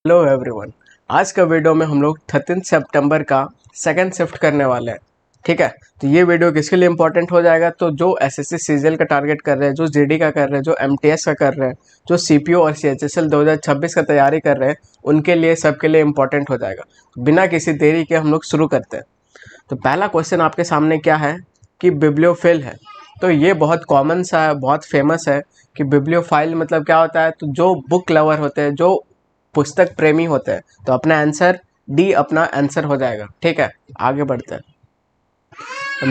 Hello everyone. आज का video में हम लोग 13 सितंबर का सेकंड शिफ्ट करने वाले हैं। ठीक है, तो ये वीडियो किसके लिए इंपॉर्टेंट हो जाएगा, तो जो एसएससी सीजीएल का टारगेट कर रहे हैं, जो जीडी का कर रहे हैं, जो एमटीएस का कर रहे हैं, जो सीपीओ और सीएचएसएल 2026 का तैयारी कर रहे हैं, उनके लिए सबके लिए इंपॉर्टेंट हो जाएगा। बिना किसी देरी के हम लोग शुरू करते हैं। तो पहला क्वेश्चन आपके सामने क्या है कि बिब्लियोफिल है। तो ये बहुत कॉमन सा है, बहुत फेमस है कि बिब्लियोफाइल मतलब क्या होता है। तो जो बुक लवर होते हैं, जो पुस्तक प्रेमी होते हैं, तो अपना आंसर डी अपना आंसर हो जाएगा। ठीक है, आगे बढ़ते हैं।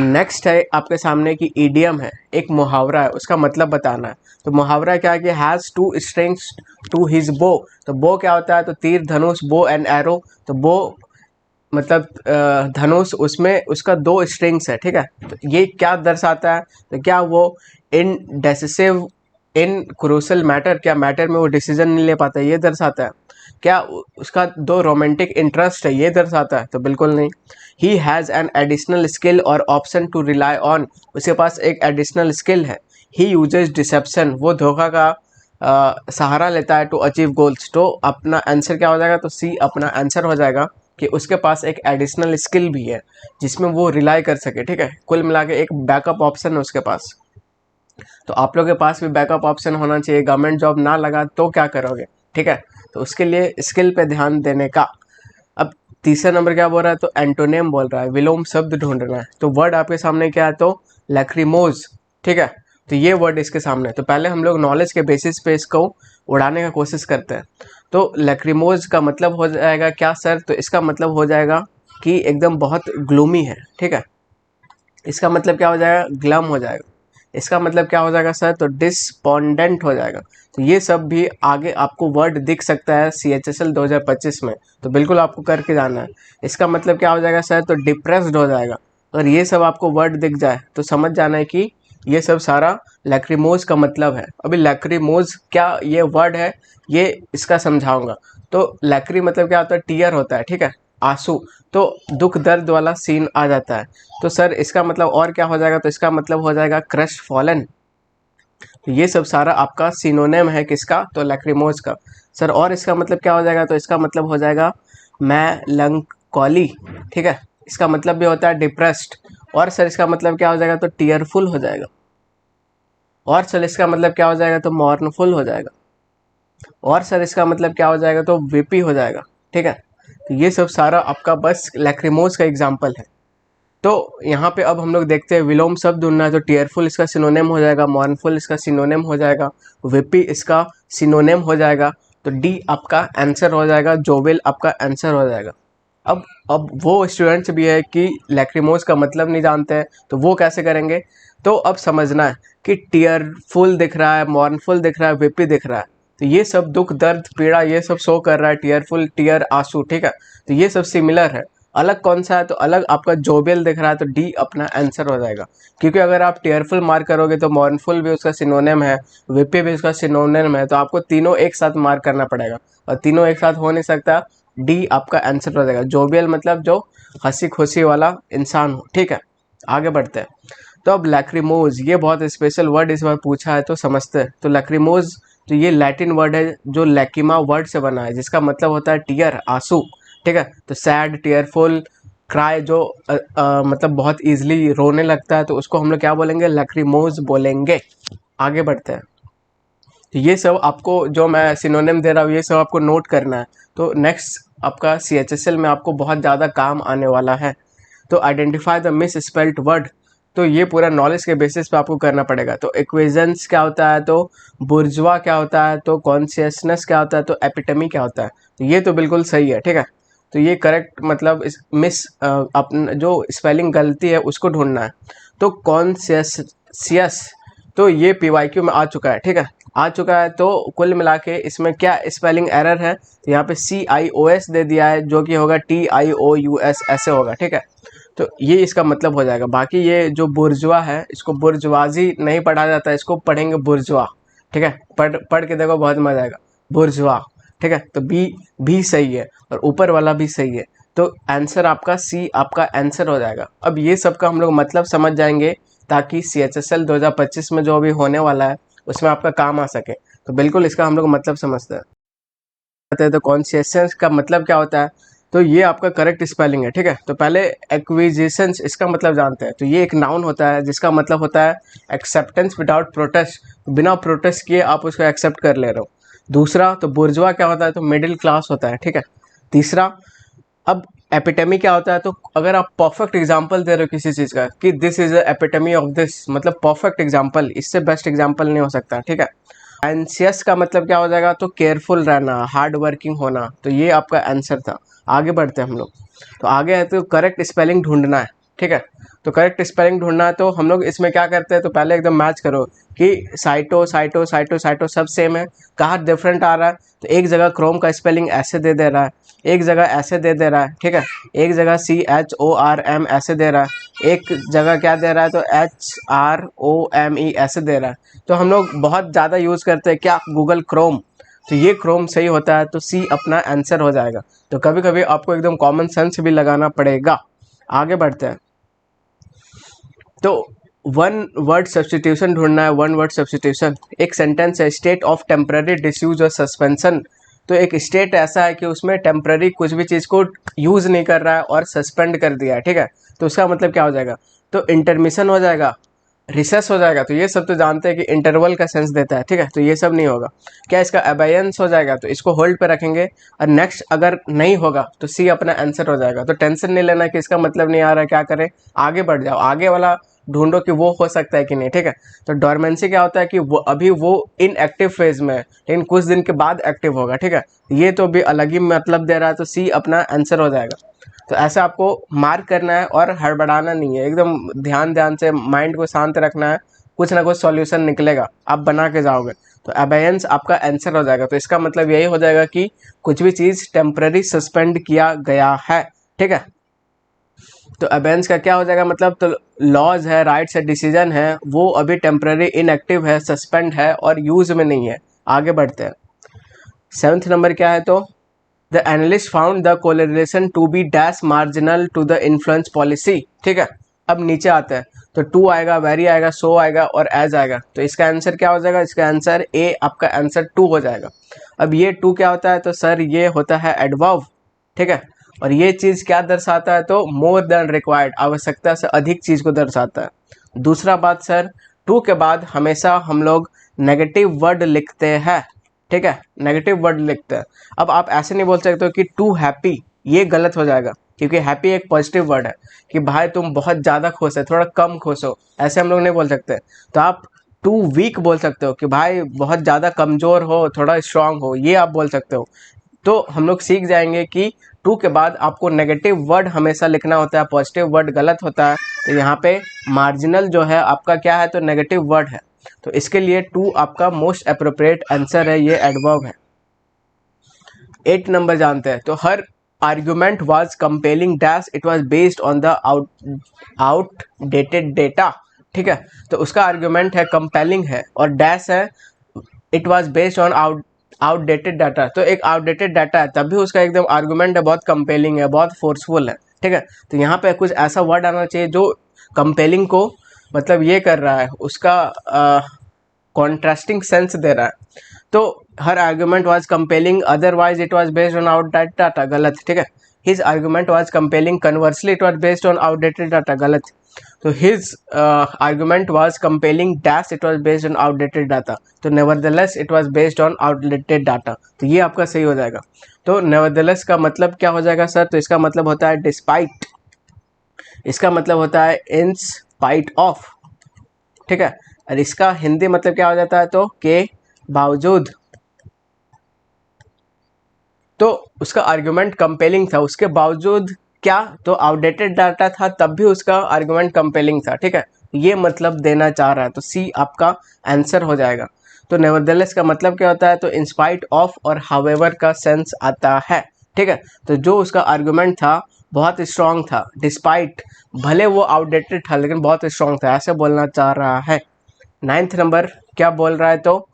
नेक्स्ट है आपके सामने कि ईडियम है, एक मुहावरा है, उसका मतलब बताना है। तो मुहावरा क्या है कि has two strings to his bow. तो बो क्या होता है, तो तीर धनुष, बो एंड एरो। तो बो मतलब धनुष, उसमें उसका 2 स्ट्रिंग्स है। ठीक है, तो ये क्या दर्शाता है, तो क्या वो इन डेसिसिव इन क्रूशल मैटर, क्या मैटर में वो डिसीजन नहीं ले पाता है, ये दर्शाता है। क्या उसका 2 रोमांटिक इंटरेस्ट है, ये दर्शाता है, तो बिल्कुल नहीं। He has an additional skill और ऑप्शन टू रिलाई ऑन, उसके पास एक एडिशनल स्किल है। ही यूजेज डिसेप्शन, वो धोखा का सहारा लेता है टू अचीव गोल्स। तो अपना आंसर क्या हो जाएगा, तो सी अपना आंसर हो जाएगा कि उसके पास एक एडिशनल स्किल भी है जिसमें वो रिलाई कर सके। ठीक है, कुल मिला के एक बैकअप ऑप्शन है उसके पास। तो आप लोगों के पास भी बैकअप ऑप्शन होना चाहिए। गवर्नमेंट जॉब ना लगा तो क्या करोगे। ठीक है, तो उसके लिए स्किल पे ध्यान देने का। अब तीसरा नंबर क्या बोल रहा है, तो एंटोनिम बोल रहा है, विलोम शब्द ढूंढना है। तो वर्ड आपके सामने क्या है, तो लैक्रिमोज। ठीक है, तो ये वर्ड इसके सामने है। तो पहले हम लोग नॉलेज के बेसिस पे इसको उड़ाने का कोशिश करते हैं। तो लैक्रिमोज का मतलब हो जाएगा क्या सर, तो इसका मतलब हो जाएगा कि एकदम बहुत ग्लूमी है। ठीक है, इसका मतलब क्या हो जाएगा, ग्लम हो जाएगा। इसका मतलब क्या हो जाएगा सर, तो डिस्पोंडेंट हो जाएगा। तो ये सब भी आगे आपको वर्ड दिख सकता है CHSL 2025 में, तो बिल्कुल आपको करके जाना है। इसका मतलब क्या हो जाएगा सर, तो डिप्रेस्ड हो जाएगा। अगर ये सब आपको वर्ड दिख जाए तो समझ जाना है कि ये सब सारा लैक्रिमोज का मतलब है। अभी लैक्रिमोज क्या ये वर्ड है, ये इसका समझाऊंगा। तो लैक्री मतलब क्या होता है, टीयर होता है। ठीक है, आंसू, तो दुख दर्द वाला सीन आ जाता है। तो सर इसका मतलब और क्या हो जाएगा, तो इसका मतलब हो जाएगा क्रश फॉलन। तो ये सब सारा आपका सिनोनिम है किसका, तो लैक्रिमोज का। सर और इसका मतलब क्या हो जाएगा, तो इसका मतलब हो जाएगा मेलंकोली। ठीक है, इसका मतलब भी होता है डिप्रेस्ड। और सर इसका मतलब क्या हो जाएगा, तो टीयरफुल हो जाएगा। और सर इसका मतलब क्या हो जाएगा, तो मॉर्नफुल हो जाएगा। और सर इसका मतलब क्या हो जाएगा, तो वीपी हो जाएगा। ठीक है, तो ये सब सारा आपका बस लैक्रिमोज का एग्जाम्पल है। तो यहाँ पे अब हम लोग देखते हैं विलोम शब्द ढूंढना है। तो टीयरफुल इसका सिनोनिम हो जाएगा, मॉर्नफुल इसका सिनोनिम हो जाएगा, विपी इसका सिनोनिम हो जाएगा। तो डी आपका आंसर हो जाएगा, जोवेल आपका आंसर हो जाएगा। अब वो स्टूडेंट्स भी है कि लैक्रिमोज का मतलब नहीं जानते हैं, तो वो कैसे करेंगे। तो अब समझना है कि टीयरफुल दिख रहा है, मॉर्नफुल दिख रहा है, विपी दिख रहा है, तो ये सब दुख दर्द पीड़ा ये सब शो कर रहा है। टीयरफुल, टीयर, आंसू। ठीक है, तो ये सब सिमिलर है। अलग कौन सा है, तो अलग आपका जोबेल दिख रहा है, तो डी अपना आंसर हो जाएगा। क्योंकि अगर आप टीयरफुल मार्क करोगे तो मॉर्नफुल भी उसका सिनोनिम है, विपी भी उसका सिनोनिम है, तो आपको तीनों एक साथ मार्क करना पड़ेगा, और तीनों एक साथ हो नहीं सकता। डी आपका आंसर हो जाएगा। जोबियल मतलब जो हंसी खुशी वाला इंसान हो। ठीक है, आगे बढ़ते हैं। तो अब लैक्रिमोज, ये बहुत स्पेशल वर्ड इस बार पूछा है, तो समझते हैं। तो लैक्रिमोज, तो ये लैटिन वर्ड है जो लैकिमा वर्ड से बना है, जिसका मतलब होता है टीयर, आंसू। ठीक है, तो सैड, टीयरफुल, क्राई, जो मतलब बहुत इजीली रोने लगता है, तो उसको हम लोग क्या बोलेंगे, लैक्रिमोज बोलेंगे। आगे बढ़ते हैं। तो ये सब आपको जो मैं सिनोनिम दे रहा हूँ, ये सब आपको नोट करना है। तो नेक्स्ट आपका CHSL में आपको बहुत ज़्यादा काम आने वाला है। तो identify the miss spelled word, तो ये पूरा नॉलेज के बेसिस पे आपको करना पड़ेगा। तो इक्वेशंस क्या होता है, तो बुर्जुआ क्या होता है, तो कॉन्शियसनेस क्या होता है, तो एपिटमी क्या होता है। तो ये तो बिल्कुल सही है। ठीक है, तो ये करेक्ट मतलब इस मिस अपना जो स्पेलिंग गलती है उसको ढूंढना है। तो कॉन्शियस, तो ये PYQ में आ चुका है। ठीक है, आ चुका है। तो कुल मिला के इसमें क्या स्पेलिंग एरर है, तो यहाँ पे CIOS दे दिया है, जो कि होगा TIOUS ऐसे होगा। ठीक है, तो ये इसका मतलब हो जाएगा। बाकी ये जो बुर्जुआ है, इसको बुर्जुआजी नहीं पढ़ा जाता है, इसको पढ़ेंगे बुर्जुआ। ठीक है, पढ़ के देखो, बहुत मजा आएगा, बुर्जुआ। ठीक है, तो भी सही है और ऊपर वाला भी सही है। तो आंसर आपका सी आपका आंसर हो जाएगा। अब ये सब का हम लोग मतलब समझ जाएंगे, ताकि CHSL 2025 में जो भी होने वाला है उसमें आपका काम आ सके। तो बिल्कुल इसका हम लोग मतलब समझते हैं। हैं तो कॉन्शियसेंस का मतलब क्या होता है, तो ये आपका करेक्ट स्पेलिंग है, ठीक है। तो पहले एक्विजिशंस, इसका मतलब जानते हैं। तो ये एक नाउन होता है जिसका मतलब होता है एक्सेप्टेंस विदाउट प्रोटेस्ट, बिना प्रोटेस्ट किए आप उसको एक्सेप्ट कर ले रहे हो। दूसरा तो बुर्जुआ क्या होता है, तो मिडिल क्लास होता है, ठीक है। तीसरा, अब एपिटेमी क्या होता है, तो अगर आप परफेक्ट एग्जांपल दे रहे हो किसी चीज़ का कि दिस इज एपिटेमी ऑफ दिस, मतलब परफेक्ट एग्जांपल, इससे बेस्ट एग्जांपल नहीं हो सकता, ठीक है। एंशियस का मतलब क्या हो जाएगा, तो केयरफुल रहना, हार्ड वर्किंग होना। तो ये आपका आंसर था। आगे बढ़ते हैं हम लोग। तो आगे है तो करेक्ट स्पेलिंग ढूंढना है, ठीक है। तो करेक्ट स्पेलिंग ढूंढना है तो हम लोग इसमें क्या करते हैं, तो पहले एकदम मैच करो कि साइटो साइटो साइटो साइटो सब सेम है, कहाँ डिफरेंट आ रहा है। तो एक जगह क्रोम का स्पेलिंग ऐसे दे दे रहा है, एक जगह ऐसे दे दे रहा है, ठीक है। एक जगह CHORM ऐसे दे रहा है, एक जगह क्या दे रहा है, तो HROME ऐसे दे रहा है। तो हम लोग बहुत ज़्यादा यूज़ करते हैं क्या, गूगल क्रोम। तो ये क्रोम सही होता है, तो C अपना आंसर हो जाएगा। तो कभी कभी आपको एकदम कॉमन सेंस भी लगाना पड़ेगा। आगे बढ़ते हैं। तो वन वर्ड सब्सटीट्यूशन ढूंढना है। वन वर्ड सब्सटीट्यूशन एक सेंटेंस है, स्टेट ऑफ टेम्पररी डिसयूज और सस्पेंशन। तो एक स्टेट ऐसा है कि उसमें टेम्पररी कुछ भी चीज़ को यूज़ नहीं कर रहा है और सस्पेंड कर दिया है, ठीक है। तो उसका मतलब क्या हो जाएगा, तो इंटरमिशन हो जाएगा, रिसेस हो जाएगा। तो ये सब तो जानते हैं कि इंटरवल का सेंस देता है, ठीक है। तो ये सब नहीं होगा। क्या इसका अबायंस हो जाएगा, तो इसको होल्ड पे रखेंगे और नेक्स्ट अगर नहीं होगा तो C अपना आंसर हो जाएगा। तो टेंशन नहीं लेना कि इसका मतलब नहीं आ रहा है, क्या करें, आगे बढ़ जाओ, आगे वाला ढूंढो कि वो हो सकता है कि नहीं, ठीक है। तो डोरमेंसी क्या होता है कि वो अभी वो इनएक्टिव फेज में है, लेकिन कुछ दिन के बाद एक्टिव होगा, ठीक है। ये तो भी अलग ही मतलब दे रहा है, तो C अपना आंसर हो जाएगा। तो ऐसा आपको मार्क करना है और हड़बड़ाना नहीं है, एकदम ध्यान ध्यान से माइंड को शांत रखना है, कुछ ना कुछ सॉल्यूशन निकलेगा, आप बना के जाओगे। तो अबेयंस आपका आंसर हो जाएगा। तो इसका मतलब यही हो जाएगा कि कुछ भी चीज़ टेम्पररी सस्पेंड किया गया है, ठीक है। तो अबेयंस का क्या हो जाएगा, मतलब तो लॉज है, राइट्स है, डिसीजन है, वो अभी टेम्पररी इनएक्टिव है, सस्पेंड है और यूज में नहीं है। आगे बढ़ते हैं। 7th नंबर क्या है, तो the analyst found the correlation to be dash marginal to the influence policy, ठीक है। अब नीचे आते हैं तो टू आएगा, वेरी आएगा, सो आएगा और एज आएगा। तो इसका आंसर क्या हो जाएगा, इसका आंसर ए, आपका आंसर 2 हो जाएगा। अब ये 2 क्या होता है, तो सर ये होता है एडवर्ब, ठीक है। और ये चीज़ क्या दर्शाता है, तो मोर देन रिक्वायर्ड, आवश्यकता से अधिक चीज़ को दर्शाता है। दूसरा बात सर, 2 के बाद हमेशा हम लोग नेगेटिव वर्ड लिखते हैं, ठीक है, नेगेटिव वर्ड लिखते हैं। अब आप ऐसे नहीं बोल सकते हो कि टू हैप्पी, ये गलत हो जाएगा, क्योंकि हैप्पी एक पॉजिटिव वर्ड है कि भाई तुम बहुत ज़्यादा खुश है, थोड़ा कम खुश हो, ऐसे हम लोग नहीं बोल सकते। तो आप टू वीक बोल सकते हो कि भाई बहुत ज़्यादा कमज़ोर हो, थोड़ा स्ट्रांग हो, ये आप बोल सकते हो। तो हम लोग सीख जाएंगे कि टू के बाद आपको नेगेटिव वर्ड हमेशा लिखना होता है, पॉजिटिव वर्ड गलत होता है। तो यहाँ पे मार्जिनल जो है आपका क्या है, तो नेगेटिव वर्ड है। तो इसके लिए 2 आपका मोस्ट अप्रोप्रिएट आंसर है, ये एडवर्ब है। 8 नंबर जानते हैं। तो हर argument was compelling dash, it was based on the outdated data, ठीक है। तो उसका आर्ग्यूमेंट है कंपेलिंग है और डैश है it was based on outdated data. तो एक आउटडेटेड डाटा है तब भी उसका एकदम आर्गुमेंट है, बहुत कंपेलिंग है, बहुत फोर्सफुल है, ठीक है। तो यहाँ पे कुछ ऐसा वर्ड आना चाहिए जो कंपेलिंग को मतलब ये कर रहा है, उसका कॉन्ट्रास्टिंग सेंस दे रहा है। तो हर argument was compelling, otherwise it was based on outdated data, गलत, ठीक है। His argument was compelling, conversely it was based on outdated data, गलत। तो his argument was compelling dash, it was based on outdated data. तो nevertheless it was based on outdated data, तो ये आपका सही हो जाएगा। तो नेवरदलेस का मतलब क्या हो जाएगा सर, तो इसका मतलब होता है डिस्पाइट, इसका मतलब होता है इन स्पाइट ऑफ, ठीक है। और इसका हिंदी मतलब क्या हो जाता है, तो के बावजूद। तो उसका आर्गुमेंट कंपेलिंग था, उसके बावजूद क्या, तो आउटडेटेड डाटा था तब भी उसका आर्गुमेंट कंपेलिंग था, ठीक है। ये मतलब देना चाह रहा है, तो सी आपका आंसर हो जाएगा। तो नेवरदलेस का मतलब क्या होता है, तो इंस्पाइट ऑफ और हावेवर का सेंस आता है, ठीक है। तो जो उसका आर्गुमेंट था बहुत स्ट्रांग था, डिस्पाइट भले वो आउटडेटेड था लेकिन बहुत स्ट्रांग था, ऐसे बोलना चाह रहा है। 9th नंबर क्या बोल रहा है, तो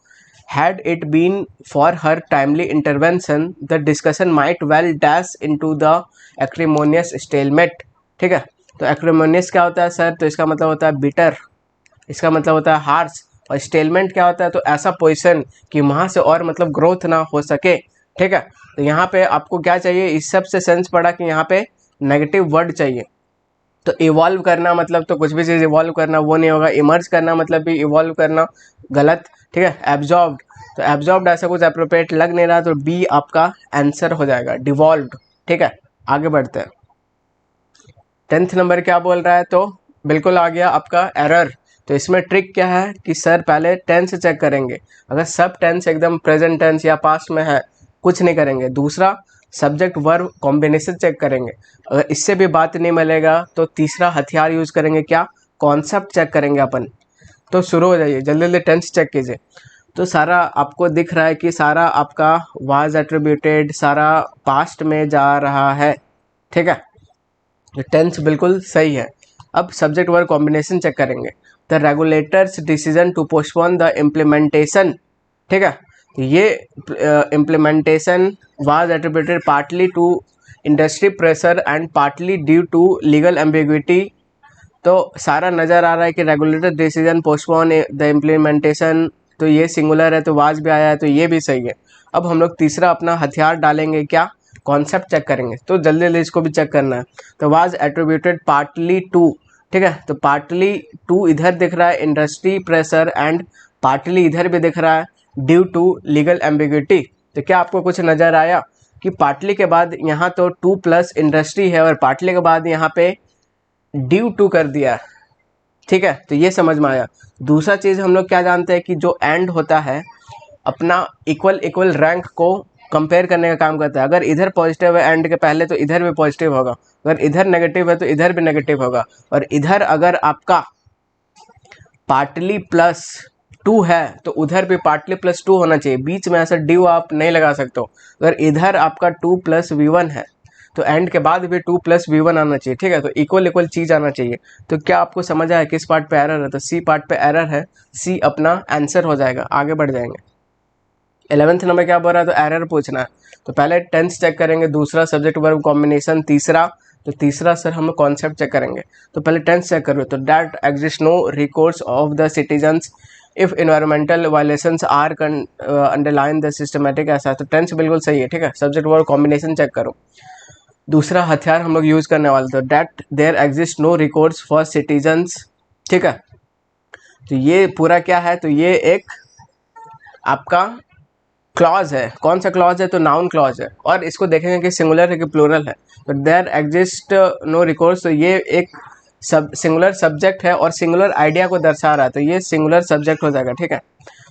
had it been for her timely intervention the discussion might well dash into the acrimonious stalemate, ठीक है। तो acrimonious क्या होता है सर, तो इसका मतलब होता है बिटर, इसका मतलब होता है हार्श। और स्टेलमेंट क्या होता है, तो ऐसा पोजीशन कि वहाँ से और मतलब ग्रोथ ना हो सके, ठीक है। तो यहाँ पे आपको क्या चाहिए, इस सब से सेंस पड़ा कि यहाँ पे नेगेटिव वर्ड चाहिए। तो इवॉल्व करना मतलब तो कुछ भी चीज़ इवॉल्व करना वो नहीं होगा, इमर्ज करना मतलब भी इवॉल्व करना गलत, ठीक है। एब्जॉर्ब्ड, तो एब्जॉर्ब्ड ऐसा कुछ अप्रोप्रिएट लग नहीं रहा, तो बी आपका आंसर हो जाएगा, डिवॉल्व्ड, ठीक है। आगे बढ़ते हैं। 10th नंबर क्या बोल रहा है, तो बिल्कुल आ गया आपका एरर। तो इसमें ट्रिक क्या है कि सर पहले टेंस चेक करेंगे, अगर सब टेंस एकदम प्रेजेंट टेंस या पास्ट में है कुछ नहीं करेंगे। दूसरा सब्जेक्ट वर्ब कॉम्बिनेशन चेक करेंगे, अगर इससे भी बात नहीं मिलेगा तो तीसरा हथियार यूज करेंगे, क्या, कॉन्सेप्ट चेक करेंगे अपन। तो शुरू हो जाइए, जल्दी जल्दी टेंस चेक कीजिए। तो सारा आपको दिख रहा है कि सारा आपका वाज एट्रीब्यूटेड, सारा पास्ट में जा रहा है, ठीक है। टेंस बिल्कुल सही है। अब सब्जेक्ट वर्ब कॉम्बिनेशन चेक करेंगे। The regulator's decision to postpone the implementation, ठीक है। तो ये implementation was attributed partly to industry pressure and partly due to legal ambiguity. तो सारा नज़र आ रहा है कि regulator decision postpone the implementation, तो ये सिंगुलर है, तो वाज भी आया है, तो ये भी सही है। अब हम लोग तीसरा अपना हथियार डालेंगे, क्या, कॉन्सेप्ट चेक करेंगे। तो जल्दी जल्दी इसको भी चेक करना है। तो वाज एट्रीब्यूटेड पार्टली टू, ठीक है। तो पार्टली टू इधर दिख रहा है इंडस्ट्री प्रेशर, एंड पार्टली इधर भी दिख रहा है ड्यू टू लीगल एम्बिग्विटी। तो क्या आपको कुछ नज़र आया कि पार्टली के बाद यहाँ तो टू प्लस इंडस्ट्री है, और पार्टली के बाद यहाँ पे ड्यू टू कर दिया, ठीक है। तो ये समझ में आया। दूसरा चीज़ हम लोग क्या जानते हैं कि जो एंड होता है अपना इक्वल इक्वल रैंक को कंपेयर करने का काम करता है। अगर इधर पॉजिटिव है एंड के पहले तो इधर भी पॉजिटिव होगा, अगर इधर नेगेटिव है तो इधर भी नेगेटिव होगा, और इधर अगर आपका पार्टली प्लस टू है तो उधर भी पार्टली प्लस टू होना चाहिए। बीच में ऐसा ड्यू आप नहीं लगा सकते हो। अगर इधर आपका टू प्लस V1 है तो एंड के बाद भी टू प्लस V1 आना चाहिए, ठीक है। तो इक्वल इक्वल चीज़ आना चाहिए। तो क्या आपको समझ आया किस पार्ट पे एरर है, तो सी पार्ट पे एरर है, सी अपना आंसर हो जाएगा। आगे बढ़ जाएंगे। 11th नंबर क्या बोल रहा है, तो एरर पूछना है। तो पहले टेंस चेक करेंगे, दूसरा सब्जेक्ट वर्ब कॉम्बिनेशन, तीसरा, तो तीसरा सर हम कॉन्सेप्ट चेक करेंगे। तो पहले टेंस चेक करो, तो that exist no records of the citizens if environmental violations are underline the systematic, ऐसा। तो टेंस बिल्कुल सही है, ठीक है। सब्जेक्ट वर्ब कॉम्बिनेशन चेक करो। दूसरा हथियार हम लोग यूज करने वाले थे, that there exist no records for citizens, ठीक है। तो ये पूरा क्या है, तो ये एक आपका क्लॉज है। कौन सा क्लॉज है, तो नाउन क्लॉज है, और इसको देखेंगे कि सिंगुलर है कि प्लूरल है। तो देयर एग्जिस्ट नो रिकॉर्ड्स, तो ये एक सिंगुलर सब्जेक्ट है और सिंगुलर आइडिया को दर्शा रहा है, तो ये सिंगुलर सब्जेक्ट हो जाएगा, ठीक है।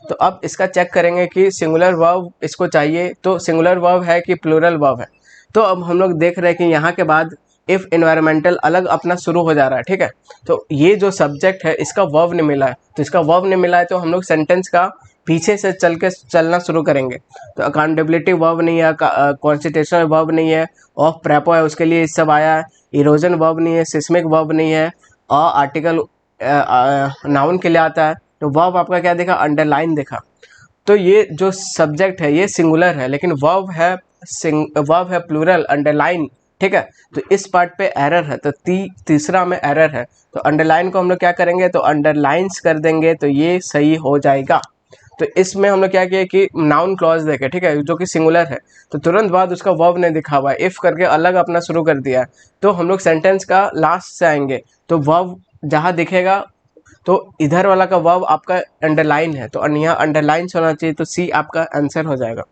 तो अब इसका चेक करेंगे कि सिंगुलर वर्ब इसको चाहिए, तो सिंगुलर वर्ब है कि प्लूरल वर्ब है। तो अब हम लोग देख रहे हैं कि यहाँ के बाद इफ इन्वायरमेंटल अलग अपना शुरू हो जा रहा है, ठीक है। तो ये जो सब्जेक्ट है इसका वर्ब नहीं मिला है, तो इसका वर्ब नहीं मिला है तो हम लोग सेंटेंस का पीछे से चलना शुरू करेंगे। तो अकाउंटेबिलिटी वर्ब नहीं है, कॉन्स्टिट्यूशनल वर्ब नहीं है, ऑफ प्रेपो है उसके लिए सब आया है, इरोजन वर्ब नहीं है, सिस्मिक वर्ब नहीं है, और आर्टिकल नाउन के लिए आता है। तो वर्ब आपका क्या देखा, अंडरलाइन देखा। तो ये जो सब्जेक्ट है ये सिंगुलर है, लेकिन वर्ब है प्लूरल, अंडरलाइन, ठीक है। तो इस पार्ट पे एरर है, तो तीसरा में एरर है। तो अंडरलाइन को हम लोग क्या करेंगे, तो अंडरलाइंस कर देंगे, तो ये सही हो जाएगा। तो इसमें हम लोग क्या किया कि नाउन क्लॉज देखे, ठीक है, जो कि सिंगुलर है, तो तुरंत बाद उसका वर्ब नहीं दिखा हुआ है, इफ करके अलग अपना शुरू कर दिया है। तो हम लोग सेंटेंस का लास्ट से आएंगे, तो वर्ब जहाँ दिखेगा तो इधर वाला का वर्ब आपका अंडरलाइन है, तो यहाँ अंडरलाइन होना चाहिए, तो सी आपका आंसर हो जाएगा।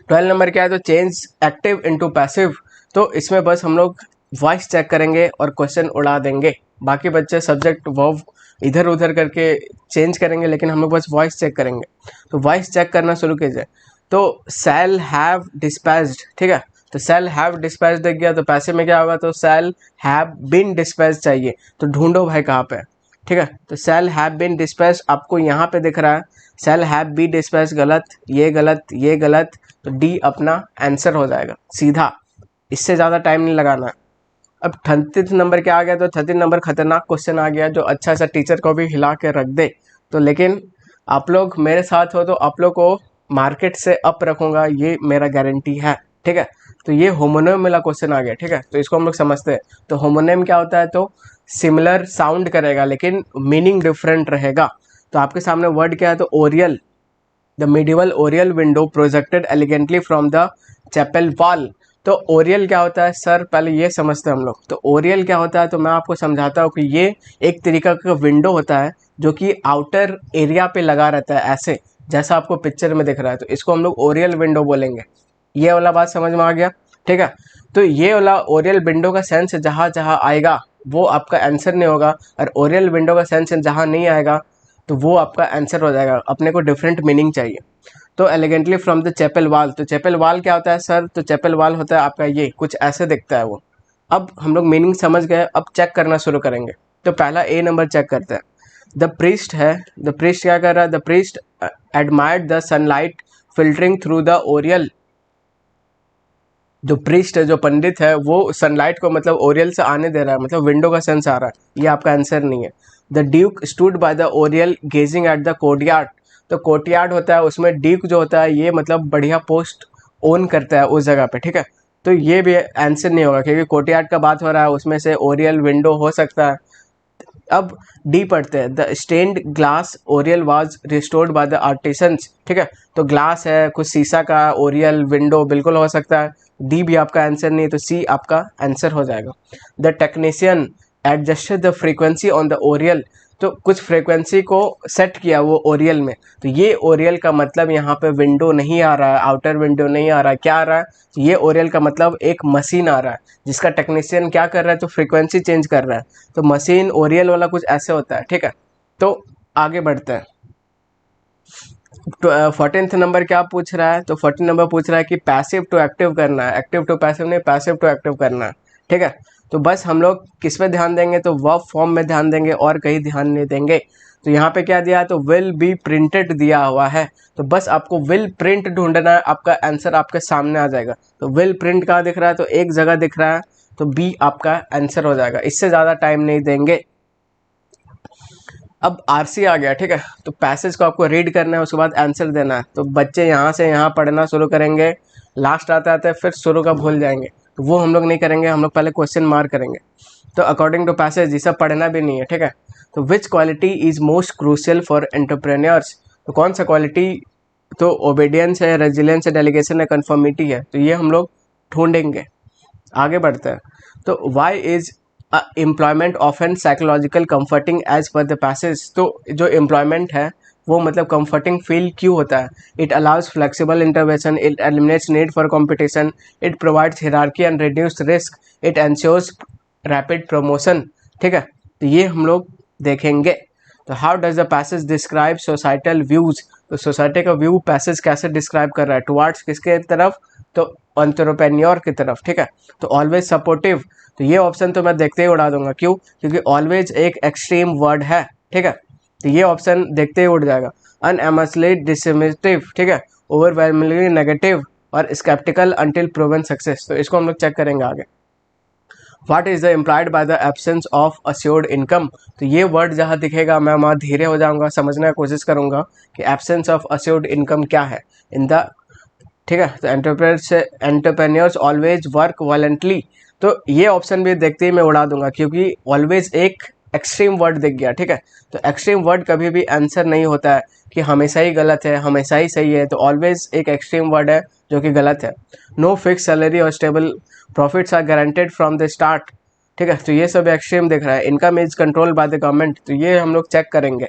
12 नंबर क्या है, तो चेंज एक्टिव इनटू पैसिव। तो इसमें बस हम लोग वॉइस चेक करेंगे और क्वेश्चन उड़ा देंगे। बाकी बच्चे सब्जेक्ट वर्ब इधर उधर करके चेंज करेंगे, लेकिन हम लोग बस वॉइस चेक करेंगे। तो वॉइस चेक करना शुरू कीजिए। तो शैल हैव डिस्पैच्ड, ठीक है। तो शैल हैव डिस्पैच्ड दिख गया, तो पैसे में क्या होगा, तो शैल हैव बीन डिस्पैच्ड चाहिए। तो ढूंढो भाई कहाँ पे, ठीक है। तो शैल हैव बीन डिस्पैच्ड आपको यहाँ पे दिख रहा है, शैल हैव बी डिस्पैच्ड गलत, ये गलत, ये गलत, तो डी अपना आंसर हो जाएगा सीधा, इससे ज़्यादा टाइम नहीं लगाना है। अब 30 नंबर क्या आ गया, तो 30 नंबर खतरनाक क्वेश्चन आ गया, जो अच्छा सा टीचर को भी हिला के रख दे। तो लेकिन आप लोग मेरे साथ हो तो आप लोग को मार्केट से अप रखूँगा, ये मेरा गारंटी है, ठीक है। तो ये होमोनिम वाला क्वेश्चन आ गया, ठीक है। तो इसको हम लोग समझते हैं। तो होमोनिम क्या होता है, तो सिमिलर साउंड करेगा लेकिन मीनिंग डिफरेंट रहेगा। तो आपके सामने वर्ड क्या है, तो oriel, the medieval oriel window projected elegantly from the chapel wall. तो ओरियल क्या होता है सर, पहले ये समझते हैं हम लोग। तो ओरियल क्या होता है, तो मैं आपको समझाता हूँ कि ये एक तरीका का विंडो होता है जो कि आउटर एरिया पे लगा रहता है, ऐसे जैसा आपको पिक्चर में दिख रहा है। तो इसको हम लोग ओरियल विंडो बोलेंगे। ये वाला बात समझ में आ गया, ठीक है। तो ये वाला ओरियल विंडो का सेंस जहाँ जहाँ आएगा वो आपका आंसर नहीं होगा, और ओरियल विंडो का सेंस जहाँ नहीं आएगा तो वो आपका आंसर हो जाएगा। अपने को डिफरेंट मीनिंग चाहिए। तो elegantly from the chapel wall, तो चैपल वॉल क्या होता है सर, तो चैपल वॉल होता है आपका ये कुछ ऐसे दिखता है वो। अब हम लोग मीनिंग समझ गए, अब चेक करना शुरू करेंगे। तो पहला ए नंबर चेक करते हैं। द प्रीस्ट है, द प्रीस्ट क्या कर रहा है, the priest admired the sunlight filtering through the Oryol. जो प्रीस्ट है, जो पंडित है, वो सनलाइट को मतलब ओरियल से आने दे रहा है, मतलब विंडो का सेंस आ रहा है। ये आपका आंसर नहीं है। The duke stood by the oriel gazing at the courtyard. तो कोर्टयार्ड होता है, उसमें ड्यूक जो होता है ये मतलब बढ़िया पोस्ट ओन करता है उस जगह पे, ठीक है। तो ये भी आंसर नहीं होगा क्योंकि कोर्टयार्ड का बात हो रहा है, उसमें से ओरियल विंडो हो सकता है। अब डी पढ़ते हैं। The stained glass oriel was restored by the artisans, ठीक है। तो ग्लास है, कुछ शीशा का ओरियल विंडो बिल्कुल हो सकता है। डी भी आपका आंसर नहीं, तो सी आपका आंसर हो जाएगा। The technician adjusted the frequency on the Oryol. तो कुछ फ्रीक्वेंसी को सेट किया वो ओरियल में। तो ये ओरियल का मतलब यहाँ पे विंडो नहीं आ रहा है, आउटर विंडो नहीं आ रहा है, क्या आ रहा है, तो ये ओरियल का मतलब एक मशीन आ रहा है जिसका टेक्नीशियन क्या कर रहा है, तो फ्रीक्वेंसी चेंज कर रहा है। तो मशीन ओरियल वाला कुछ ऐसे होता है, ठीक है। तो आगे बढ़ते हैं। तो 14th नंबर क्या पूछ रहा है, तो 14 नंबर पूछ रहा है कि पैसिव टू एक्टिव करना है, एक्टिव टू पैसिव नहीं, पैसिव टू एक्टिव करना है, ठीक है। तो बस हम लोग किस पे ध्यान देंगे, तो वर्ब फॉर्म में ध्यान देंगे और कहीं ध्यान नहीं देंगे। तो यहाँ पे क्या दिया है, तो विल बी प्रिंटेड दिया हुआ है। तो बस आपको विल प्रिंट ढूंढना है, आपका आंसर आपके सामने आ जाएगा। तो विल प्रिंट कहाँ दिख रहा है, तो एक जगह दिख रहा है, तो बी आपका आंसर हो जाएगा। इससे ज़्यादा टाइम नहीं देंगे। अब आरसी आ गया, ठीक है। तो पैसेज को आपको रीड करना है, उसके बाद आंसर देना है। तो बच्चे यहाँ से यहाँ पढ़ना शुरू करेंगे, लास्ट आते आते फिर शुरू का भूल जाएंगे। तो वो हम लोग नहीं करेंगे, हम लोग पहले क्वेश्चन मार्क करेंगे। तो अकॉर्डिंग टू पैसेज ये सब पढ़ना भी नहीं है, ठीक है। तो विच quality is most crucial for entrepreneurs. तो कौन सा क्वालिटी, तो ओबीडियंस है, रेजिलियंस है, डेलीगेशन है, कन्फर्मिटी है। तो ये हम लोग ढूंढेंगे। आगे बढ़ते हैं। तो why is employment often psychological comforting as per the passage. तो जो एम्प्लॉयमेंट है वो मतलब कंफर्टिंग फील क्यों होता है। It allows flexible intervention, it eliminates need for competition, it provides hierarchy and reduce risk, it ensures rapid promotion, ठीक है। तो ये हम लोग देखेंगे। तो how does the passage describe societal views. तो सोसाइटी का व्यू पैसेज कैसे डिस्क्राइब कर रहा है, टुवार्ड्स किसके तरफ, तो एंटरप्रेन्योर की तरफ, ठीक है। तो ऑलवेज सपोर्टिव, तो ये ऑप्शन तो मैं देखते ही उड़ा दूंगा, क्यों, क्योंकि ऑलवेज एक एक्सट्रीम वर्ड है, ठीक है। तो ये ऑप्शन देखते ही उड़ जाएगा। अनएम्सली डिसमिसिव, ठीक है, ओवरवेलमिंगली नेगेटिव, और स्केप्टिकल अंटिल प्रूवन सक्सेस। तो इसको हम लोग चेक करेंगे आगे। What is the implied by the absence of assured income. तो ये वर्ड जहाँ दिखेगा मैं वहाँ धीरे हो जाऊंगा, समझने की कोशिश करूंगा कि एब्सेंस ऑफ अश्योर्ड इनकम क्या है इन द, ठीक है। तो एंटरप्रेन्योर्स ऑलवेज वर्क वॉलेंटली। तो ये ऑप्शन भी देखते ही मैं उड़ा दूंगा क्योंकि ऑलवेज एक एक्सट्रीम वर्ड दिख गया, ठीक है। तो एक्सट्रीम वर्ड कभी भी आंसर नहीं होता है कि हमेशा ही गलत है, हमेशा ही सही है। तो ऑलवेज एक एक्सट्रीम वर्ड है जो कि गलत है। नो फिक्स सैलरी और stable profits are guaranteed from the start, ठीक है। तो ये सब एक्सट्रीम दिख रहा है। Income is control by the government, तो ये हम लोग चेक करेंगे।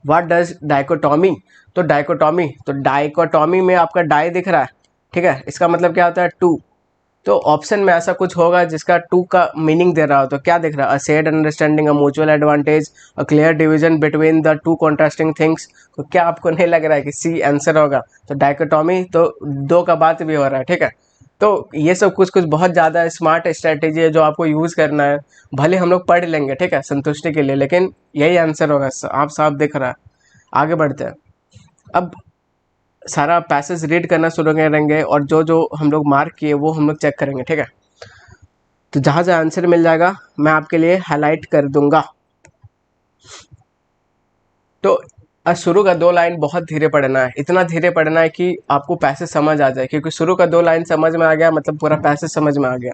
What does dichotomy. तो डाइकोटॉमी में आपका डाई दिख रहा है, ठीक है। इसका मतलब क्या होता है, टू। तो ऑप्शन में ऐसा कुछ होगा जिसका टू का मीनिंग दे रहा हो। तो क्या दिख रहा है, a shared understanding, a mutual advantage, a clear division between the two contrasting things. तो क्या आपको नहीं लग रहा है कि सी आंसर होगा। तो डाइकोटॉमी तो दो का बात भी हो रहा है, ठीक है। तो ये सब कुछ कुछ बहुत ज़्यादा स्मार्ट स्ट्रेटेजी है जो आपको यूज़ करना है। भले हम लोग पढ़ लेंगे, ठीक है, संतुष्टि के लिए, लेकिन यही आंसर होगा, आप साफ दिख रहा है। आगे बढ़ते हैं। अब सारा पैसेज रीड करना शुरू करेंगे और जो जो हम लोग मार्क किए वो हम लोग चेक करेंगे, ठीक है। तो जहाँ जहाँ आंसर मिल जाएगा मैं आपके लिए हाईलाइट कर दूंगा। तो शुरू का दो लाइन बहुत धीरे पढ़ना है, इतना धीरे पढ़ना है कि आपको पैसेज समझ आ जाए, क्योंकि शुरू का दो लाइन समझ में आ गया मतलब पूरा पैसेज समझ में आ गया।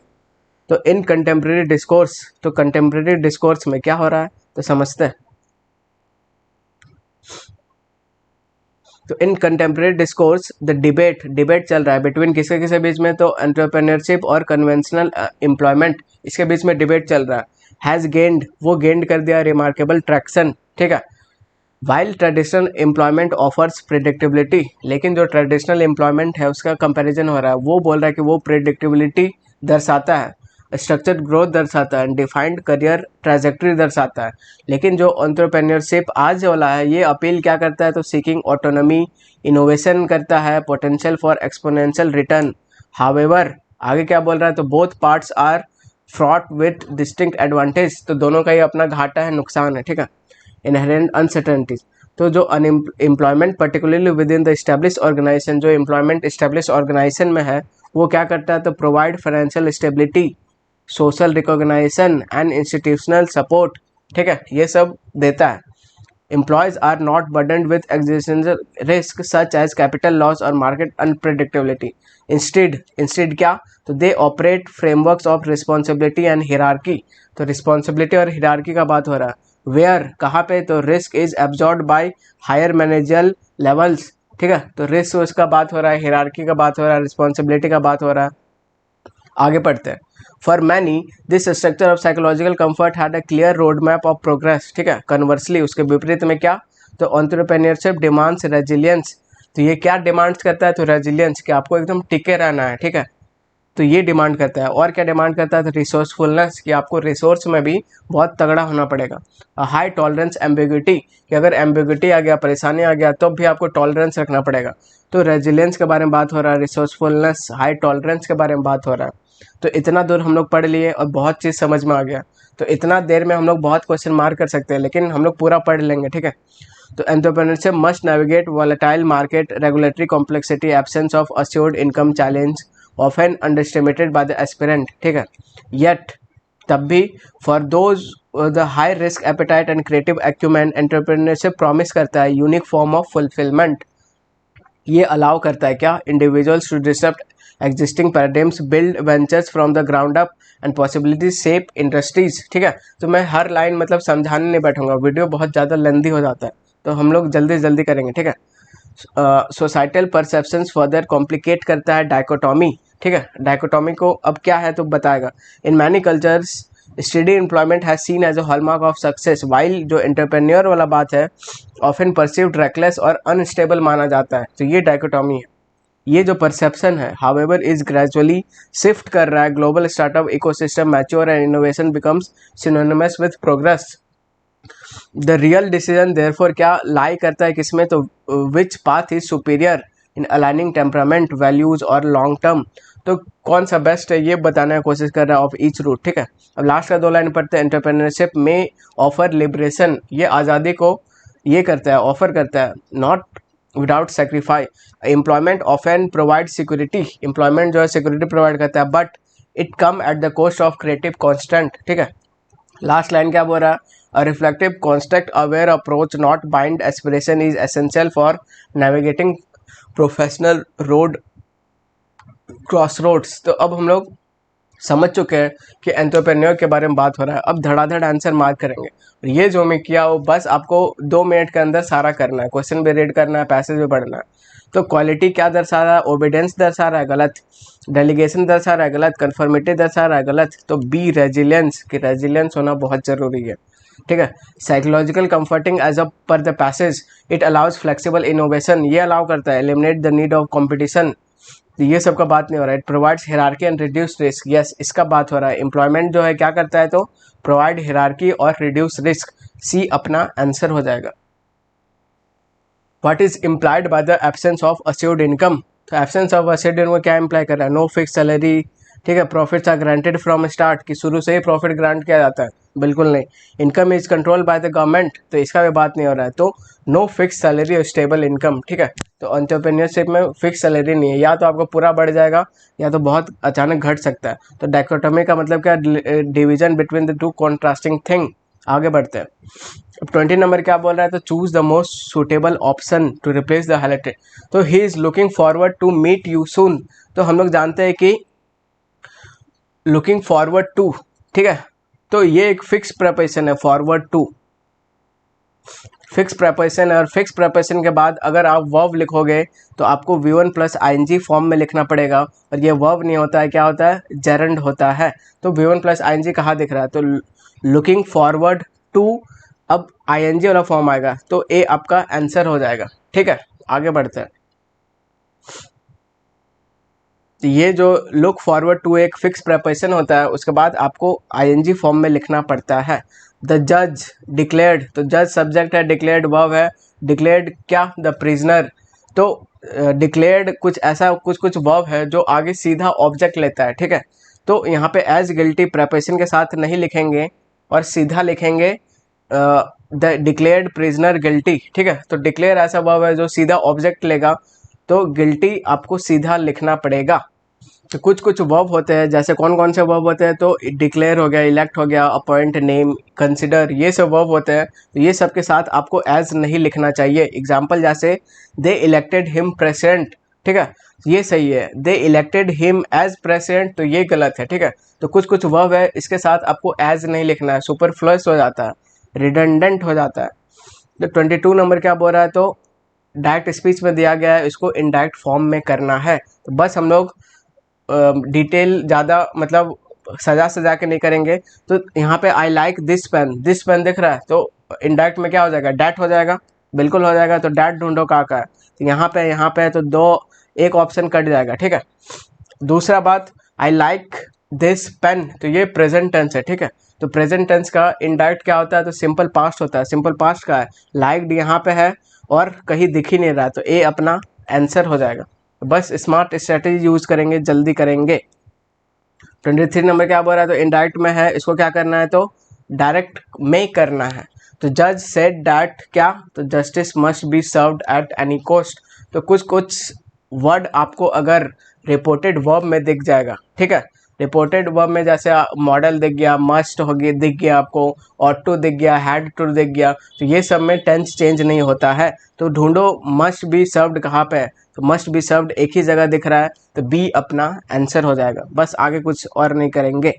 तो इन कंटेम्प्रेरी डिस्कोर्स, तो कंटेम्प्रेरी डिस्कोर्स में क्या हो रहा है तो समझते हैं। तो इन कंटेम्प्रेरी डिस्कोर्स द डिबेट चल रहा है बिटवीन किसके किसके बीच में, तो एंटरप्रेन्योरशिप और कन्वेंशनल एम्प्लॉयमेंट, इसके बीच में डिबेट चल रहा है। हैज़ गेंड, वो गेंड कर दिया रिमार्केबल ट्रैक्शन, ठीक है। While traditional employment offers predictability, लेकिन जो ट्रेडिशनल एम्प्लॉयमेंट है उसका कंपैरिजन हो रहा है, वो बोल रहा है कि वो प्रिडिक्टेबिलिटी दर्शाता है, स्ट्रक्चर्ड ग्रोथ दर्शाता है, डिफाइंड करियर ट्रैजेक्टरी दर्शाता है। लेकिन जो एंटरप्रेन्योरशिप आज वाला है ये अपील क्या करता है, तो सीकिंग ऑटोनॉमी, इनोवेशन करता है, potential for exponential return. However आगे क्या बोल रहा है, तो both parts are fraught with distinct advantage, तो दोनों का ही अपना घाटा है, नुकसान है, ठीक है। इनहेरेंट अनसर्टेनिटीज, तो जो employment particularly within the establish organisation, जो एम्प्लॉयमेंट इस्टेब्लिश ऑर्गेनाइजेशन में है वो क्या करता है, तो provide financial stability, social recognition and institutional support, ठीक है, ये सब देता है। Employees are not burdened with existential risk such as capital loss or market unpredictability. Instead क्या, तो they operate frameworks of responsibility and hierarchy, तो responsibility और hierarchy का बात हो रहा है। Where कहाँ पे, तो risk is absorbed by higher managerial levels, ठीक है, तो risk उसका बात हो रहा है, hierarchy का बात हो रहा है, responsibility का बात हो रहा है। आगे पढ़ते हैं। For many this structure of psychological comfort had a clear road map of progress, ठीक है। कन्वर्सली उसके विपरीत में क्या, तो एंटरप्रेन्योरशिप डिमांड्स रेजिलियंस, तो ये क्या डिमांड्स करता है, तो रेजिलियंस, कि आपको एकदम टिके रहना है, ठीक है, तो ये डिमांड करता है। और क्या डिमांड करता है, तो रिसोर्सफुलनेस, कि आपको रिसोर्स में भी बहुत तगड़ा होना पड़ेगा। हाई टॉलरेंस एम्बिग्यूटी, कि अगर एम्बिग्यूटी आ गया, परेशानी आ गया, तो भी आपको टॉलरेंस रखना पड़ेगा। तो रेजिलियंस के बारे में बात हो रहा है, रिसोर्सफुलनेस, हाई टॉलरेंस के बारे में बात हो रहा है। तो इतना दूर हम लोग पढ़ लिए और बहुत चीज़ समझ में आ गया। तो इतना देर में हम लोग बहुत क्वेश्चन मार्क कर सकते हैं, लेकिन हम लोग पूरा पढ़ लेंगे, ठीक है। तो entrepreneurship must navigate volatile market, regulatory complexity, absence of assured income challenge often underestimated by the aspirant, ठीक है। येट तब भी for those the high risk appetite and creative acumen, entrepreneurship promise करता है यूनिक फॉर्म ऑफ फुलफिलमेंट, ये allow करता है क्या, individuals to disrupt existing paradigms, build ventures from the ground up and possibility shape industries, ठीक है। तो मैं हर लाइन मतलब समझाने नहीं बैठूंगा, वीडियो बहुत ज़्यादा लेंदी हो जाता है, तो हम लोग जल्दी जल्दी करेंगे, ठीक है। सोसाइटल परसेप्शंस फर्दर कॉम्प्लिकेट करता है डायकोटॉमी, ठीक है। डायकोटॉमी को अब क्या है तो बताएगा। In many cultures study employment has seen as a hallmark of success, while जो एंटरप्रेन्योर वाला बात है ऑफन परसीव्ड रेकलेस और अनस्टेबल माना जाता है, तो ये डायकोटॉमी है। ये जो परसेप्शन है हाउएवर इज ग्रेजुअली शिफ्ट कर रहा है, global startup ecosystem mature and innovation becomes synonymous with progress. The real decision therefore क्या लाई करता है किसमें, तो विच path is superior in aligning temperament values और लॉन्ग टर्म, तो कौन सा बेस्ट है ये बताने की कोशिश कर रहा है ऑफ ईच रूट, ठीक है। अब लास्ट का दो लाइन पढ़ते हैं। एंटरप्रेन्योरशिप में ऑफर लिबरेशन, ये आज़ादी को ये करता है, ऑफर करता है, not without sacrifice. Employment often provide security, employment जो है सिक्योरिटी प्रोवाइड करता है, but it come at the cost of creative constant, ठीक है। लास्ट लाइन क्या बोल रहा है, a reflective context aware approach not bind aspiration is essential for navigating professional road cross roads. तो अब हम लोग समझ चुके हैं कि एंटरप्रेन्योर के बारे में बात हो रहा है। अब धड़ाधड़ आंसर मार्क करेंगे, और ये जो मैं किया वो बस आपको 2 मिनट के अंदर सारा करना है, क्वेश्चन भी रीड करना है, पैसेज भी पढ़ना है। तो क्वालिटी क्या दर्शा रहा है, ओबीडियंस दर्शा रहा है, गलत। डेलीगेशन दर्शा रहा है, गलत। कन्फर्मिटी दर्शा रहा है, गलत। तो बी रेजिलियंस, कि रेजिलियंस होना बहुत ज़रूरी है, ठीक है। साइकोलॉजिकल कंफर्टिंग एज अ पर the passage, it allows flexible innovation, ये अलाउ करता है, eliminate the need of competition, तो ये सब का बात नहीं हो रहा है। It provides hierarchy and reduce risk, yes इसका बात हो रहा है। एम्प्लॉयमेंट जो है क्या करता है, तो प्रोवाइड हिरार्की और रिड्यूस रिस्क, सी अपना आंसर हो जाएगा। What is implied by the absence of assured income, तो एब्सेंस ऑफ अश्योर्ड इनकम क्या इम्प्लाई कर रहा है, नो फिक्स सैलरी, ठीक है। Profits are granted from start, कि शुरू से ही प्रॉफिट ग्रांट किया जाता है, बिल्कुल नहीं। Income is control by the government, तो इसका भी बात नहीं हो रहा है। तो नो फिक्स सैलरी और स्टेबल इनकम, ठीक है। तो एंटरप्रेन्योरशिप में फिक्स सैलरी नहीं है, या तो आपको पूरा बढ़ जाएगा या तो बहुत अचानक घट सकता है। तो डायकोटोमी का मतलब क्या, division between the two contrasting thing. आगे बढ़ते हैं। अब 20 नंबर क्या बोल रहा है, तो choose the most suitable option to replace the highlighted, तो he is looking forward to meet you soon, तो हम लोग जानते हैं कि लुकिंग फॉरवर्ड टू, ठीक है, तो ये एक फिक्स प्रपोजिशन है, फॉरवर्ड टू। फिक्स प्रेपोजिशन है, और फिक्स प्रेपोजिशन के बाद अगर आप वर्ब लिखोगे तो आपको V1 प्लस ing फॉर्म में लिखना पड़ेगा, और ये वर्ब नहीं होता है, क्या होता है, जेरंड होता है। तो V1 प्लस ing कहाँ दिख रहा है, तो लुकिंग फॉरवर्ड टू, अब ing वाला फॉर्म आएगा तो ए आपका आंसर हो जाएगा। ठीक है, आगे बढ़ते हैं। तो ये जो लुक फॉरवर्ड टू एक फिक्स प्रेपोजिशन होता है, उसके बाद आपको ing फॉर्म में लिखना पड़ता है। द जज डिक्लेयर्ड, तो जज सब्जेक्ट है, डिक्लेयर्ड वर्ब है, डिक्लेयर्ड क्या, द प्रिजनर। तो डिक्लेयर्ड कुछ ऐसा कुछ वर्ब है जो आगे सीधा ऑब्जेक्ट लेता है। ठीक है, तो यहाँ पे एज गिल्टी प्रेपोजिशन के साथ नहीं लिखेंगे और सीधा लिखेंगे द डिक्लेयर्ड प्रिजनर गिल्टी। ठीक है, तो डिक्लेयर ऐसा वर्ब है जो सीधा ऑब्जेक्ट लेगा, तो गिल्टी आपको सीधा लिखना पड़ेगा। तो कुछ वर्ब होते हैं, जैसे कौन कौन से वर्ब होते हैं, तो डिक्लेयर हो गया, इलेक्ट हो गया, अपॉइंट, नेम, कंसिडर, ये सब वर्ब होते हैं। तो ये सब के साथ आपको एज नहीं लिखना चाहिए। एग्जाम्पल जैसे दे इलेक्टेड हिम प्रेसिडेंट, ठीक है, ये सही है, दे इलेक्टेड हिम एज प्रेसिडेंट, तो ये गलत है। ठीक है, तो कुछ वर्ब है, इसके साथ आपको एज नहीं लिखना है, सुपरफ्लुअस हो जाता है, रिडंडेंट हो जाता है। तो 22 नंबर क्या बोल रहा है, तो डायरेक्ट स्पीच में दिया गया है, इसको इनडायरेक्ट फॉर्म में करना है। तो बस हम लोग डिटेल ज़्यादा मतलब सजा के नहीं करेंगे। तो यहाँ पे आई लाइक दिस पेन दिख रहा है, तो इनडायरेक्ट में क्या हो जाएगा, डैट हो जाएगा, बिल्कुल हो जाएगा। तो डैट ढूंढो कहाँ का है, तो यहाँ पे तो एक ऑप्शन कट जाएगा। ठीक है, दूसरा बात, आई लाइक दिस पेन, तो ये प्रेजेंट टेंस है। ठीक है, तो प्रेजेंट टेंस का इनडायरेक्ट क्या होता है, तो सिंपल पास्ट होता है। सिंपल पास्ट का है, लाइक्ड यहाँ पे है और कहीं दिख ही नहीं रहा, तो ए अपना आंसर हो जाएगा। बस स्मार्ट स्ट्रेटेजी यूज करेंगे, जल्दी करेंगे। 23 नंबर क्या बोल रहा है, तो इनडायरेक्ट में है, इसको क्या करना है, तो डायरेक्ट में करना है। तो जज सेड दैट क्या, तो justice must be served at any cost. तो कुछ वर्ड आपको अगर रिपोर्टेड वर्ब में दिख जाएगा। ठीक है, रिपोर्टेड वर्ब में जैसे मॉडल दिख गया, मस्ट हो गया, दिख गया आपको, ऑट टू दिख गया, हैड टू दिख गया, तो ये सब में टेंस चेंज नहीं होता है। तो ढूंढो मस्ट बी सर्व्ड कहाँ पे है, तो मस्ट बी सर्व्ड एक ही जगह दिख रहा है, तो बी अपना आंसर हो जाएगा। बस आगे कुछ और नहीं करेंगे।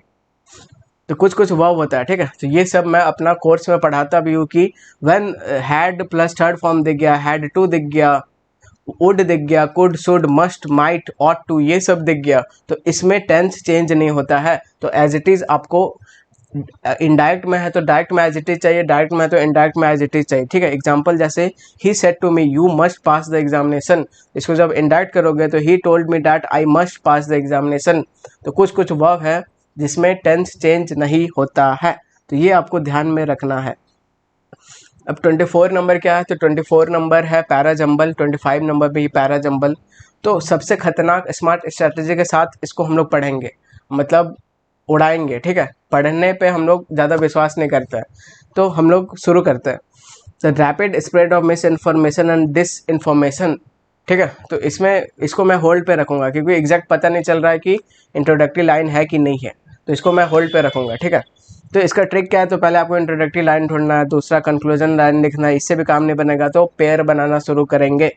तो कुछ वर्ब होता है। ठीक है, तो ये सब मैं अपना कोर्स में पढ़ाता भी हूँ कि when had plus third form दिख गया, हैड टू दिख गया, वुड दिख गया, could, should, must, might, ought to, ये सब दिख गया, तो इसमें टेंस चेंज नहीं होता है। तो एज इट इज आपको इनडायरेक्ट में है तो डायरेक्ट में एज इट इज चाहिए, डायरेक्ट में है तो इनडायरेक्ट में एज इट इज चाहिए। ठीक है, एग्जांपल जैसे he said to me you must pass the examination, इसको जब इनडायरेक्ट करोगे तो he told me that I must pass the examination. तो कुछ वर्ब है जिसमें टेंस चेंज नहीं होता है, तो ये आपको ध्यान में रखना है। अब 24 नंबर क्या है, तो 24 नंबर है पैराजंबल, 25 नंबर भी पैराजंबल। तो सबसे खतरनाक स्मार्ट स्ट्रेटेजी के साथ इसको हम लोग पढ़ेंगे, मतलब उड़ाएंगे। ठीक है, पढ़ने पे हम लोग ज़्यादा विश्वास नहीं करते हैं, तो हम लोग शुरू करते हैं। The rapid spread of misinformation and disinformation. ठीक है, तो इसको मैं होल्ड पे रखूँगा क्योंकि एग्जैक्ट पता नहीं चल रहा है कि इंट्रोडक्टरी लाइन है कि नहीं है, तो इसको मैं होल्ड पे रखूँगा। ठीक है, तो इसका ट्रिक क्या है, तो पहले आपको इंट्रोडक्टरी लाइन ढूंढना है, दूसरा कंक्लूजन लाइन लिखना है, इससे भी काम नहीं बनेगा तो पेयर बनाना शुरू करेंगे।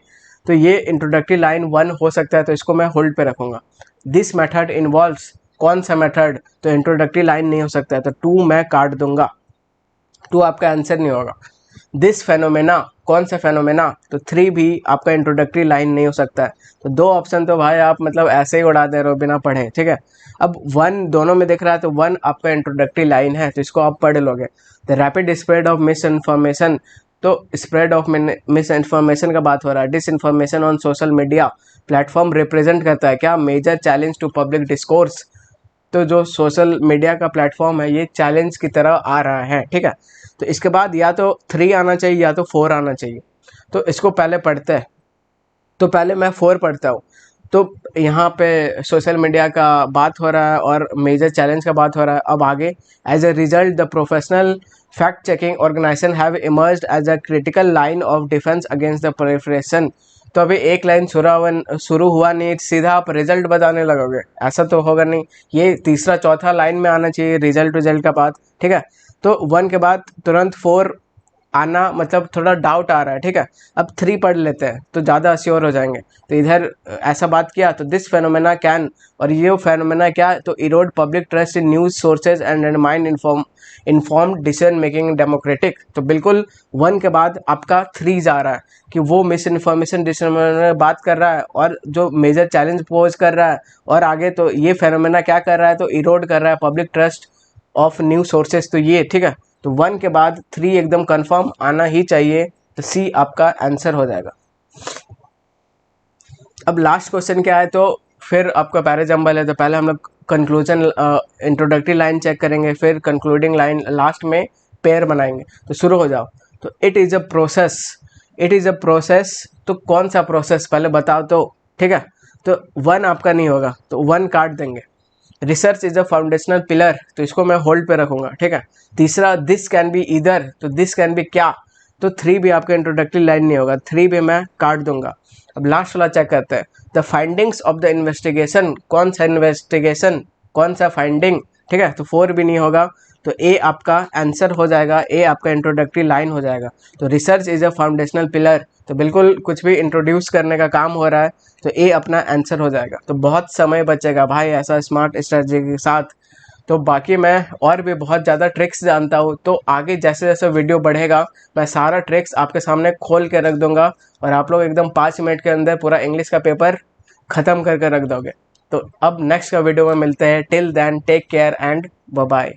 तो ये इंट्रोडक्टरी लाइन 1 हो सकता है, तो इसको मैं होल्ड पे रखूँगा। दिस मेथड इन्वॉल्व्स, कौन सा मेथड, तो इंट्रोडक्टरी लाइन नहीं हो सकता है, तो 2 मैं काट दूंगा, 2 आपका आंसर नहीं होगा। दिस फेनोमेना, कौन सा फेनोमेना, तो 3 भी आपका इंट्रोडक्टरी लाइन नहीं हो सकता है। तो 2 ऑप्शन तो भाई आप मतलब ऐसे ही उड़ा दे रहे हो बिना पढ़े। ठीक है, अब 1 दोनों में दिख रहा है, तो 1 आपका इंट्रोडक्टरी लाइन है, तो इसको आप पढ़ लोगे। The rapid spread of misinformation, तो स्प्रेड ऑफ मिस इन्फॉर्मेशन का बात हो रहा है। Disinformation on social media platform represent करता है क्या, major challenge to public discourse. तो जो सोशल मीडिया का प्लेटफॉर्म है ये चैलेंज की तरह आ रहा है। ठीक है, तो इसके बाद या तो 3 आना चाहिए या तो 4 आना चाहिए, तो इसको पहले पढ़ते हैं। तो पहले मैं 4 पढ़ता हूँ। तो यहाँ पे सोशल मीडिया का बात हो रहा है और मेजर चैलेंज का बात हो रहा है। अब आगे, as a result the professional fact checking organisation have emerged as a critical line of defence against the proliferation. तो अभी एक लाइन शुरू हुआ नहीं, सीधा आप रिजल्ट बताने लगोगे, ऐसा तो होगा नहीं। ये तीसरा चौथा लाइन में आना चाहिए रिजल्ट का बात। ठीक है, तो 1 के बाद तुरंत 4 आना मतलब थोड़ा डाउट आ रहा है, ठीक है। अब 3 पढ़ लेते हैं तो ज़्यादा श्योर हो जाएंगे। तो इधर ऐसा बात किया तो दिस फेनोमेना कैन, और ये फेनोमेना क्या है, तो Erode public trust in news sources and undermine informed decision making democratic. तो बिल्कुल 1 के बाद आपका 3 जा रहा है कि वो मिस इन्फॉर्मेशन डिसइन्फॉर्मेशन बात कर रहा है और जो मेजर चैलेंज पोज कर रहा है। और आगे तो ये फेनोमेना क्या कर रहा है, तो इरोड कर रहा है public trust of news sources. तो ये ठीक है, तो 1 के बाद 3 एकदम कंफर्म आना ही चाहिए। तो सी आपका आंसर हो जाएगा। अब लास्ट क्वेश्चन क्या है, तो फिर आपका पैराजम्बल है। तो पहले हम लोग कंक्लूजन इंट्रोडक्टरी लाइन चेक करेंगे, फिर कंक्लूडिंग लाइन, लास्ट में पेयर बनाएंगे। तो शुरू हो जाओ। तो it is a process, it is a process. तो कौन सा प्रोसेस पहले बताओ तो, ठीक है। तो 1 आपका नहीं होगा, तो 1 काट देंगे। Research is a foundational pillar, तो इसको मैं होल्ड पे रखूंगा, ठीक है। तीसरा दिस कैन बी इधर, तो दिस कैन बी क्या, तो 3 भी आपका इंट्रोडक्टरी लाइन नहीं होगा, 3 भी मैं काट दूंगा। अब लास्ट वाला चेक करते हैं। The findings of the investigation, कौन सा इन्वेस्टिगेशन, कौन सा फाइंडिंग, ठीक है। तो 4 भी नहीं होगा, तो ए आपका आंसर हो जाएगा, ए आपका इंट्रोडक्टरी लाइन हो जाएगा। तो research is a foundational pillar, तो बिल्कुल कुछ भी इंट्रोड्यूस करने का काम हो रहा है, तो ए अपना आंसर हो जाएगा। तो बहुत समय बचेगा भाई ऐसा स्मार्ट स्ट्रेटजी के साथ। तो बाकी मैं और भी बहुत ज़्यादा ट्रिक्स जानता हूँ, तो आगे जैसे जैसे वीडियो बढ़ेगा मैं सारा ट्रिक्स आपके सामने खोल के रख दूंगा, और आप लोग एकदम 5 मिनट के अंदर पूरा इंग्लिश का पेपर ख़त्म करके रख दोगे। तो अब नेक्स्ट का वीडियो में मिलते हैं। Till then take care and bye bye.